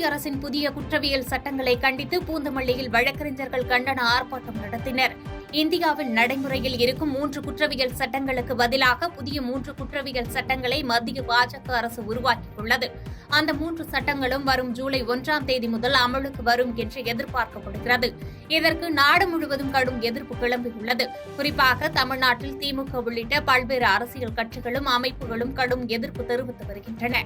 மத்திய அரசின் புதிய குற்றவியல் சட்டங்களை கண்டித்து பூந்தமல்லியில் வழக்கறிஞர்கள் கண்டன ஆர்ப்பாட்டம் நடத்தினர். இந்தியாவில் நடைமுறையில் இருக்கும் 3 குற்றவியல் சட்டங்களுக்கு பதிலாக புதிய 3 குற்றவியல் சட்டங்களை மத்திய பாஜக அரசு உருவாக்கியுள்ளது. அந்த 3 சட்டங்களும் வரும் ஜூலை 1ஆம் தேதி முதல் அமலுக்கு வரும் என்று எதிர்பார்க்கப்படுகிறது. இதற்கு நாடு முழுவதும் கடும் எதிர்ப்பு கிளம்பியுள்ளது. குறிப்பாக தமிழ்நாட்டில் திமுக உள்ளிட்ட பல்வேறு அரசியல் கட்சிகளும் அமைப்புகளும் கடும் எதிர்ப்பு தெரிவித்து வருகின்றன.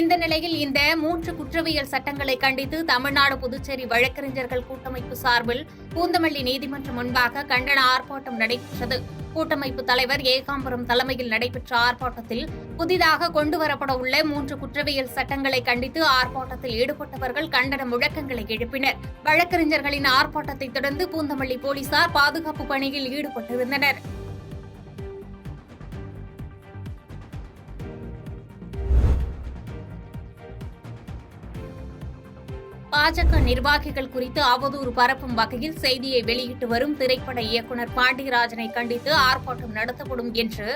இந்த நிலையில் இந்த 3 குற்றவியல் சட்டங்களை கண்டித்து தமிழ்நாடு புதுச்சேரி வழக்கறிஞர்கள் கூட்டமைப்பு சார்பில் பூந்தமல்லி நீதிமன்றம் முன்பாக கண்டன ஆர்ப்பாட்டம் நடைபெற்றது. கூட்டமைப்பு தலைவர் ஏகாம்பரம் தலைமையில் நடைபெற்ற ஆர்ப்பாட்டத்தில் புதிதாக கொண்டுவரப்பட உள்ள 3 குற்றவியல் சட்டங்களை கண்டித்து ஆர்ப்பாட்டத்தில் ஈடுபட்டவர்கள் கண்டன முழக்கங்களை எழுப்பினர். வழக்கறிஞர்களின் ஆர்ப்பாட்டத்தை தொடர்ந்து பூந்தமல்லி போலீசார் பாதுகாப்பு பணியில் ஈடுபட்டிருந்தனர். பாஜக நிர்வாகிகள் குறித்து அவதூறு பரப்பும் வகையில் செய்தியை வெளியிட்டு வரும் திரைப்பட இயக்குநர் பாண்டியராஜனை கண்டித்து ஆர்ப்பாட்டம் நடத்தப்படும் என்று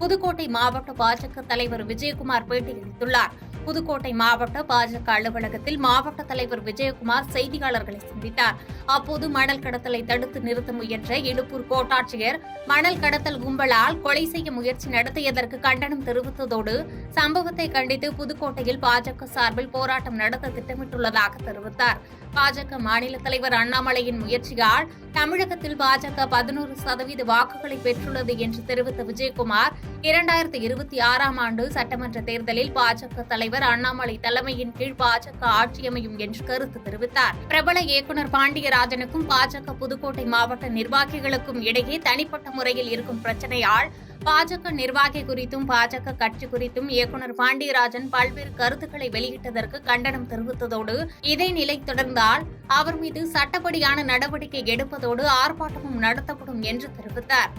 புதுக்கோட்டை மாவட்ட பாஜக தலைவர் விஜயகுமார் பேட்டியளித்துள்ளார். புதுக்கோட்டை மாவட்ட பாஜக அலுவலகத்தில் மாவட்ட தலைவர் விஜயகுமார் செய்தியாளர்களை சந்தித்தார். அப்போது மணல் கடத்தலை தடுத்து நிறுத்த முயன்ற இலுப்பூர் கோட்டாட்சியர் மணல் கடத்தல் கும்பலால் கொலை செய்ய முயற்சி நடத்தியதற்கு கண்டனம் தெரிவித்ததோடு சம்பவத்தை கண்டித்து புதுக்கோட்டையில் பாஜக சார்பில் போராட்டம் நடத்த திட்டமிட்டுள்ளதாக தெரிவித்தார். பாஜக மாநில தலைவர் அண்ணாமலையின் முயற்சியால் தமிழகத்தில் பாஜக 11% வாக்குகளை பெற்றுள்ளது என்று தெரிவித்த விஜயகுமார் 2026ஆம் ஆண்டு சட்டமன்ற தேர்தலில் பாஜக தலைவர் அண்ணாமலை தலைமையின் கீழ் பாஜக ஆட்சி அமையும் என்று கருத்து தெரிவித்தார். பிரபல இயக்குநர் பாண்டியராஜனுக்கும் பாஜக புதுக்கோட்டை மாவட்ட நிர்வாகிகளுக்கும் இடையே தனிப்பட்ட முறையில் இருக்கும் பிரச்சனையால் பாஜக நிர்வாகி குறித்தும் பாஜக கட்சி குறித்தும் இயக்குநர் பாண்டியராஜன் பல்வேறு கருத்துக்களை வெளியிட்டதற்கு கண்டனம் தெரிவித்ததோடு இதே நிலை தொடர்ந்தால் அவர் மீது சட்டப்படியான நடவடிக்கை எடுப்பதோடு ஆர்ப்பாட்டமும் நடத்தப்படும் என்று தெரிவித்தார்.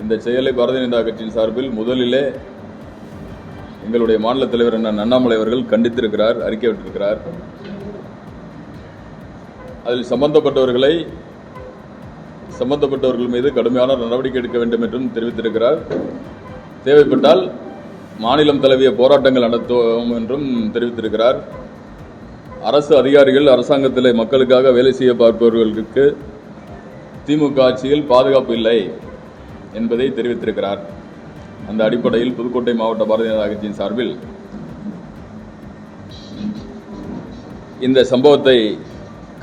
இந்த செயலை பாரதிய ஜனதா கட்சியின் சார்பில் முதலிலே எங்களுடைய மாநில தலைவர் அண்ணாமலை அவர்கள் கண்டித்திருக்கிறார், அறிக்கை விட்டிருக்கிறார். அதில் சம்பந்தப்பட்டவர்கள் மீது கடுமையான நடவடிக்கை எடுக்க வேண்டும் என்றும் தெரிவித்திருக்கிறார். தேவைப்பட்டால் மாநிலம் தழுவிய போராட்டங்கள் நடத்துவோம் என்றும் தெரிவித்திருக்கிறார். அரசு அதிகாரிகள் அரசாங்கத்திலே மக்களுக்காக வேலை செய்ய பார்ப்பவர்களுக்கு திமுக ஆட்சியில் பாதுகாப்பு இல்லை என்பதை தெரிவித்திருக்கிறார். அந்த அடிப்படையில் புதுக்கோட்டை மாவட்ட பாரதிய ஜனதா கட்சியின் சார்பில் இந்த சம்பவத்தை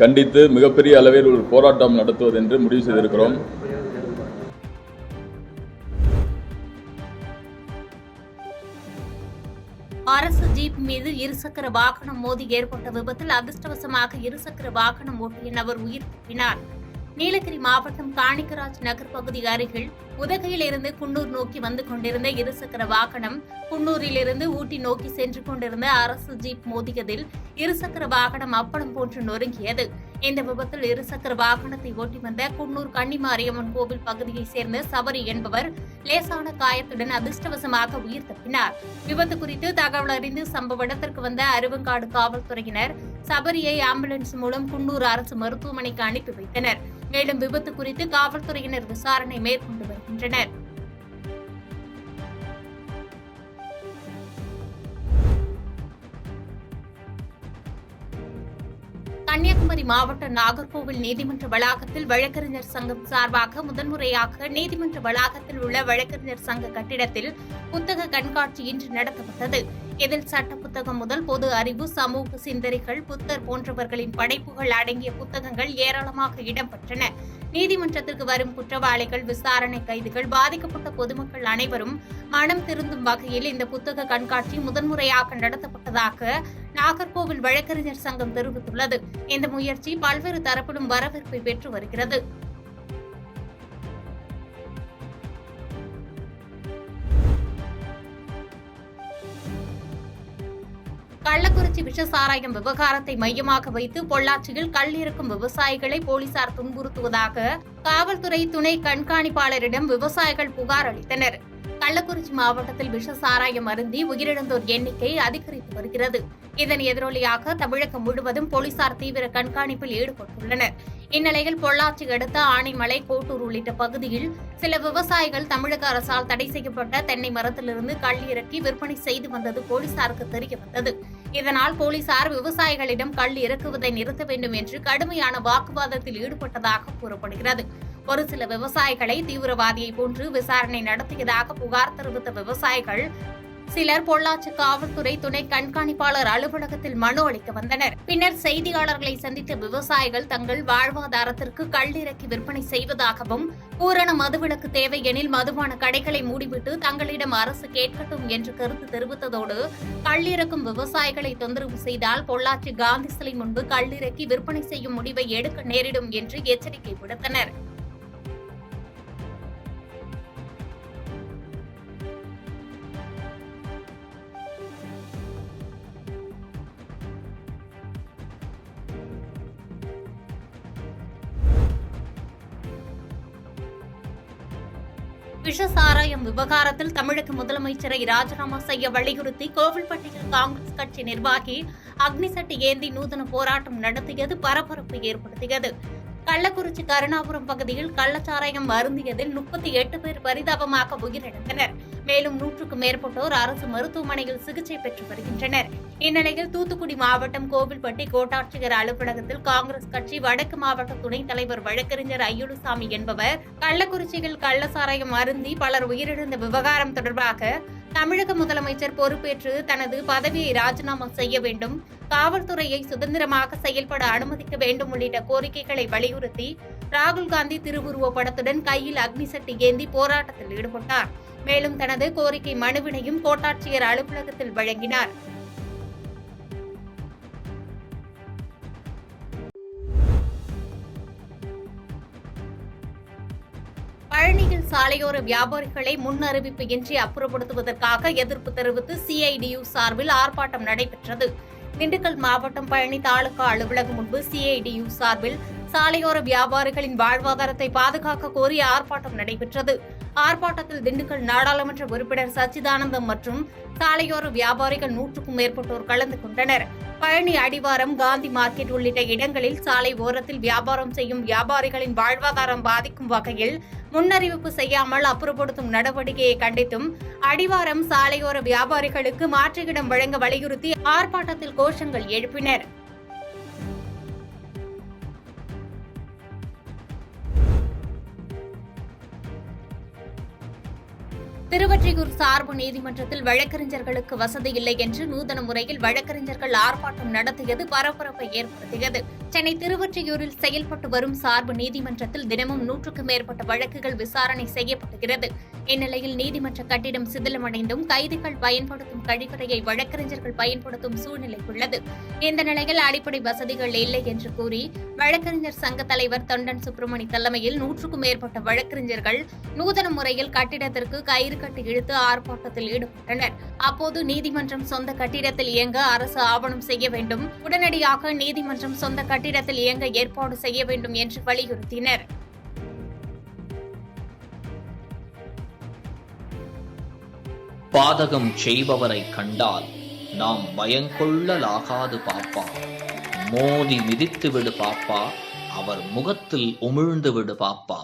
கண்டித்து மிகப்பெரிய அளவில் ஒரு போராட்டம் நடத்துவது என்று முடிவு செய்திருக்கிறோம். அரசு ஜீப் மீது இருசக்கர வாகனம் மோதி ஏற்பட்ட விபத்தில் அதிர்ஷ்டவசமாக இருசக்கர வாகனம் ஓட்டிய நபர் உயிர் தப்பினார். நீலகிரி மாவட்டம் காணிக்கராஜ் நகர் பகுதி அருகில் உதகையிலிருந்து குன்னூர் நோக்கி வந்து கொண்டிருந்த இருசக்கர வாகனம் குன்னூரிலிருந்து ஊட்டி நோக்கி சென்று கொண்டிருந்த அரசு ஜீப் மோதியதில் இருசக்கர வாகனம் அப்பளம் போன்று நொறுங்கியது. இந்த விபத்தில் இருசக்கர வாகனத்தை ஓட்டி வந்த குன்னூர் கன்னிமாரியம்மன் கோவில் பகுதியைச் சேர்ந்த சபரி என்பவர் லேசான காயத்துடன் அதிர்ஷ்டவசமாக உயிர் தப்பினார். விபத்து குறித்து தகவல் அறிந்து சம்பவ இடத்திற்கு வந்த அருவங்காடு காவல்துறையினர் சபரியை ஆம்புலன்ஸ் மூலம் குன்னூர் அரசு மருத்துவமனைக்கு அனுப்பி வைத்தனர். மேலும் விபத்து குறித்து காவல்துறையினர் விசாரணை மேற்கொண்டு வருகின்றனர். கன்னியாகுமரி மாவட்ட நாகர்கோவில் நீதிமன்ற வளாகத்தில் வழக்கறிஞர் சங்கம் சார்பாக முதன்முறையாக நீதிமன்ற வளாகத்தில் உள்ள வழக்கறிஞர் சங்க கட்டிடத்தில் புத்தக கண்காட்சி இன்று நடத்தப்பட்டது. இதில் சட்ட புத்தகம் முதல் பொது அறிவு, சமூக சிந்தனைகள், புத்தர் போன்றவர்களின் படைப்புகள் அடங்கிய புத்தகங்கள் ஏராளமாக இடம்பெற்றன. நீதிமன்றத்திற்கு வரும் குற்றவாளிகள், விசாரணை கைதிகள், பாதிக்கப்பட்ட பொதுமக்கள் அனைவரும் மனம் திருந்தும் வகையில் இந்த புத்தக கண்காட்சி முதன்முறையாக நடத்தப்பட்டதாக நாகர்கோவில் வழக்கறிஞர் சங்கம் தெரிவித்துள்ளது. இந்த முயற்சி பல்வேறு தரப்பிலும் வரவேற்பை பெற்று வருகிறது. கள்ளக்குறிச்சி விஷசாராயம் விவகாரத்தை மையமாக வைத்து பொள்ளாச்சியில் கல் இறக்கும் விவசாயிகளை போலீசார் துன்புறுத்துவதாக காவல்துறை துணை கண்காணிப்பாளரிடம் விவசாயிகள் புகார் அளித்தனர். கள்ளக்குறிச்சி மாவட்டத்தில் விஷசாராயம் அருந்தி உயிரிழந்தோர் எண்ணிக்கை அதிகரித்து வருகிறது. இதன் எதிரொலியாக தமிழகம் முழுவதும் போலீசார் தீவிர கண்காணிப்பில் ஈடுபட்டுள்ளனர். இந்நிலையில் பொள்ளாச்சி அடுத்த ஆனைமலை, கோட்டூர் உள்ளிட்ட பகுதியில் சில விவசாயிகள் தமிழக அரசால் தடை செய்யப்பட்ட தென்னை மரத்திலிருந்து கல் இறக்கி விற்பனை செய்து வந்தது போலீசாருக்கு தெரியவந்தது. இதனால் போலீசார் விவசாயிகளிடம் கல் இறக்குவதை நிறுத்த வேண்டும் என்று கடுமையான வாக்குவாதத்தில் ஈடுபட்டதாக கூறப்படுகிறது. ஒரு சில விவசாயிகளை தீவிரவாதியை போன்று விசாரணை நடத்தியதாக புகார் தெரிவித்த விவசாயிகள் சிலர் பொள்ளாச்சி காவல்துறை துணை கண்காணிப்பாளர் அலுவலகத்தில் மனு அளிக்க வந்தனர். பின்னர் செய்தியாளர்களை சந்தித்த விவசாயிகள் தங்கள் வாழ்வாதாரத்திற்கு கல்லிறக்கி விற்பனை செய்வதாகவும் பூரண மதுவிலக்கு தேவை எனில் மதுபான கடைகளை மூடிவிட்டு தங்களிடம் அரசு கேட்கட்டும் என்று கருத்து தெரிவித்ததோடு கல்லிறக்கும் விவசாயிகளை தொந்தரவு செய்தால் பொள்ளாச்சி காந்தி சிலை முன்பு கல்லிறக்கி விற்பனை செய்யும் முடிவை எடுக்க நேரிடும் என்று எச்சரிக்கை விடுத்தனர். விஷ சாராயம் விவகாரத்தில் தமிழக முதலமைச்சரை ராஜினாமா செய்ய வலியுறுத்தி கோவில்பட்டியில் காங்கிரஸ் கட்சி நிர்வாகி அக்னிசட்டி ஏந்தி நூதன போராட்டம் நடத்தியது பரபரப்பை ஏற்படுத்தியது. கள்ளக்குறிச்சி கருணாபுரம் பகுதியில் கள்ளச்சாராயம் அருந்தியதில் 38 பேர் பரிதாபமாக உயிரிழந்தனர். மேலும் 100க்கும் மேற்பட்டோர் அரசு மருத்துவமனையில் சிகிச்சை பெற்று வருகின்றனர். இந்நிலையில் தூத்துக்குடி மாவட்டம் கோவில்பட்டி கோட்டாட்சியர் அலுவலகத்தில் காங்கிரஸ் கட்சி வடக்கு மாவட்ட துணைத் தலைவர் வழக்கறிஞர் ஐயுலுசாமி என்பவர் கள்ளக்குறிச்சியில் கள்ளச்சாராயம் அருந்தி பலர் உயிரிழந்த விவகாரம் தொடர்பாக தமிழக முதலமைச்சர் பொறுப்பேற்று தனது பதவியை ராஜினாமா செய்ய வேண்டும், காவல்துறையை சுதந்திரமாக செயல்பட அனுமதிக்க வேண்டும் உள்ளிட்ட கோரிக்கைகளை வலியுறுத்தி ராகுல் காந்தி திருவுருவ படத்துடன் கையில் அக்னிசட்டி ஏந்தி போராட்டத்தில் ஈடுபட்டார். மேலும் தனது கோரிக்கை மனுவினையும் கோட்டாட்சியர் அலுவலகத்தில் வழங்கினார். பழனியில் சாலையோர வியாபாரிகளை முன் அறிவிப்பு இன்றி அப்புறப்படுத்துவதற்காக எதிர்ப்பு தெரிவித்து CIDU சார்பில் ஆர்ப்பாட்டம் நடைபெற்றது. திண்டுக்கல் மாவட்டம் பழனி தாலுகா அலுவலகம் முன்பு CIDU சார்பில் சாலையோர வியாபாரிகளின் வாழ்வாதாரத்தை பாதுகாக்க கோரி ஆர்ப்பாட்டம் நடைபெற்றது. ஆர்ப்பாட்டத்தில் திண்டுக்கல் நாடாளுமன்ற உறுப்பினர் சச்சிதானந்தம் மற்றும் சாலையோர வியாபாரிகள் 100க்கும் மேற்பட்டோர் கலந்து கொண்டனர். பழனி அடிவாரம், காந்தி மார்க்கெட் உள்ளிட்ட இடங்களில் சாலை ஓரத்தில் வியாபாரம் செய்யும் வியாபாரிகளின் வாழ்வாதாரம் பாதிக்கும் வகையில் முன்னறிவிப்பு செய்யாமல் அப்புறப்படுத்தும் நடவடிக்கையை கண்டித்தும் அடிவாரம் சாலையோர வியாபாரிகளுக்கு மாற்று இடம் வழங்க வலியுறுத்தி ஆர்ப்பாட்டத்தில் கோஷங்கள் எழுப்பினர். திருவொற்றியூர் சார்பு நீதிமன்றத்தில் வழக்கறிஞர்களுக்கு வசதி இல்லை என்று நூதன முறையில் வழக்கறிஞர்கள் ஆர்ப்பாட்டம் நடத்தியது பரபரப்பை ஏற்படுத்தியது. சென்னை திருவொற்றியூரில் செயல்பட்டு வரும் சார்பு நீதிமன்றத்தில் தினமும் 100க்கும் மேற்பட்ட வழக்குகள் விசாரணை செய்யப்படுகிறது. இந்நிலையில் நீதிமன்ற கட்டிடம் சிதிலமடைந்தும் கைதிகள் பயன்படுத்தும் கழிவறையை வழக்கறிஞர்கள் பயன்படுத்தும் சூழ்நிலை உள்ளது. இந்த நிலையில் அடிப்படை வசதிகள் இல்லை என்று கூறி வழக்கறிஞர் சங்க தலைவர் தொண்டன் சுப்பிரமணி தலைமையில் 100க்கும் மேற்பட்ட வழக்கறிஞர்கள் நூதன முறையில் கட்டிடத்திற்கு கயிறு கட்டி இழுத்து ஆர்ப்பாட்டத்தில் ஈடுபட்டனர். அப்போது நீதிமன்றம் சொந்த கட்டிடத்தில் இயங்க அரசு ஆவணம் செய்ய வேண்டும், உடனடியாக நீதிமன்றம் சொந்த கட்டிடத்தில் இயங்க ஏற்பாடு செய்ய வேண்டும் என்று வலியுறுத்தினர். பாதகம் செய்பவரை கண்டால் நாம் பயங்கொள்ளலாகாது பாப்பா, மோதி மிதித்து விடு பாப்பா, அவர் முகத்தில் உமிழ்ந்து விடு பாப்பா.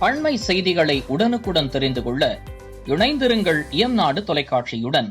அண்மை செய்திகளை உடனுக்குடன் தெரிந்து கொள்ள இணைந்திருங்கள் இயம்நாடு தொலைக்காட்சியுடன்.